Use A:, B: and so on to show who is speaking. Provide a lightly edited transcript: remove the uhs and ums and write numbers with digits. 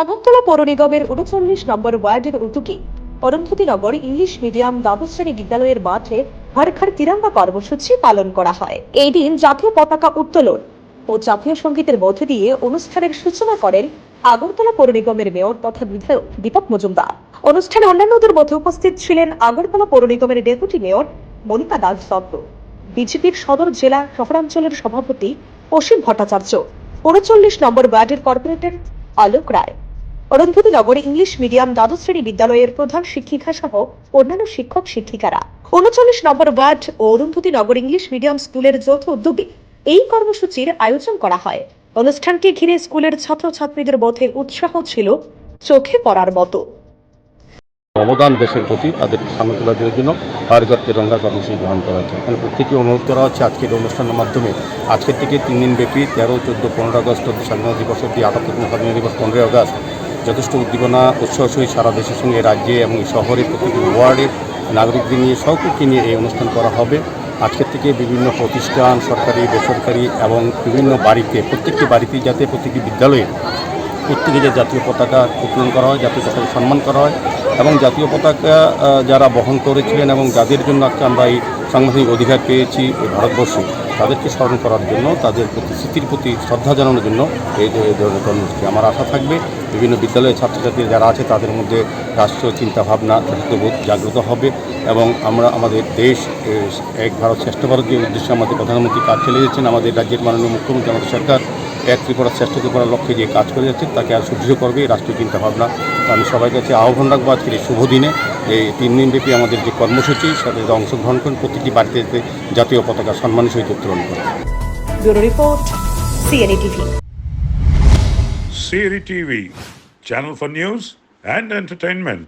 A: আগরতলা পৌর নিগমের ৩৯ নম্বর ওয়ার্ডের উদ্যোগে অরুন্ধতিনগর ইংলিশ মিডিয়াম দ্বাদশ শ্রেণী বিদ্যালয়ের মাঠে হর ঘর তিরঙ্গা কর্মসূচি পালন করা হয়। এই দিন জাতীয় পতাকা উত্তোলন ও জাতীয় সঙ্গীতের মধ্য দিয়ে অনুষ্ঠানের সূচনা করেন আগরতলা পৌর নিগমের মেয়র তথা বিধায়ক দীপক মজুমদার। অনুষ্ঠানে অন্যান্যদের মধ্যে উপস্থিত ছিলেন আগরতলা পৌর নিগমের ডেপুটি মেয়র মনিতা দাস দত্ত, বিজেপির সদর জেলা শহরাঞ্চলের সভাপতি অসীম ভট্টাচার্য, ৩৯ নম্বর ওয়ার্ডের কর্পোরেটর আলোক রায়, অরুন্ধতিনগর ইংলিশ মিডিয়াম দ্বাদশ শ্রেণী বিদ্যালয়ের প্রধান শিক্ষিকা সহ অন্যান্য শিক্ষক শিক্ষিকারা। ৩৯ নম্বর ওয়ার্ড ও অরুন্ধতিনগর ইংলিশ মিডিয়াম স্কুলের যৌথ উদ্যোগে এই কর্মসূচির আয়োজন করা হয়। অনুষ্ঠানকে ঘিরে স্কুলের ছাত্রছাত্রীদের মধ্যে উৎসাহ ছিল চোখে পড়ার মতো।
B: অবদান দেশের প্রতি তাদের সামনে তোলা দেওয়ার জন্য হর ঘর তিরঙ্গা কর্মসূচি গ্রহণ করা হয়েছে। এখানে প্রত্যেকে অনুরোধ করা হচ্ছে আজকের অনুষ্ঠানের মাধ্যমে আজকের থেকে 3 দিন ব্যাপী 13, 14, 15 আগস্ট অবধি স্বাধীনতা দিবস অবধি 78তম স্বাধীনতা দিবস 15 আগস্ট যথেষ্ট উদ্দীপনা উৎসাহ সহিত সারা দেশের সঙ্গে রাজ্যে এবং শহরে প্রতিটি ওয়ার্ডের নাগরিকদের নিয়ে সকলকে নিয়ে এই অনুষ্ঠান করা হবে। আজকের থেকে বিভিন্ন প্রতিষ্ঠান, সরকারি, বেসরকারি এবং বিভিন্ন বাড়িতে প্রত্যেকটি বাড়িতেই যাতে প্রত্যেকটি বিদ্যালয়ে প্রত্যেকে যে জাতীয় পতাকা উত্তোলন করা হয়, জাতীয় পতাকা সম্মান করা হয় এবং জাতীয় পতাকা যারা বহন করেছিলেন এবং যাদের জন্য আজকে আমরা এই সাংবিধানিক অধিকার পেয়েছি এই ভারতবর্ষে, তাদেরকে স্মরণ করার জন্য, তাদের প্রতি স্মৃতির প্রতি শ্রদ্ধা জানানোর জন্য এই ধরনের কর্মসূচি। আমার আশা থাকবে বিভিন্ন বিদ্যালয়ের ছাত্রছাত্রী যারা আছে তাদের মধ্যে রাষ্ট্রীয় চিন্তাভাবনা, দায়িত্ববোধ জাগ্রত হবে এবং আমরা আমাদের দেশ এক ভারত শ্রেষ্ঠ ভারতের উদ্দেশ্যে আমাদের প্রধানমন্ত্রী কাজ চালিয়ে যাচ্ছেন, আমাদের রাজ্যের মাননীয় মুখ্যমন্ত্রী, আমাদের সরকার এক ত্রিপুরা শ্রেষ্ঠ ত্রিপুরার লক্ষ্যে যে কাজ করে যাচ্ছেন তাকে আর সুদৃঢ় করবে এই রাষ্ট্রীয় চিন্তাভাবনা। আমি সবাই কাছে আহ্বান রাখবো আজকের এই শুভ দিনে এই 3 দিন ব্যাপী আমাদের যে কর্মসূচি সাথে অংশগ্রহণ করেন, প্রতিটি বাড়িতে জাতীয় পতাকা সম্মানের সহিত উত্তোলন করেন।
A: Bureau report, CNA TV.
C: CNE TV, channel for news and entertainment.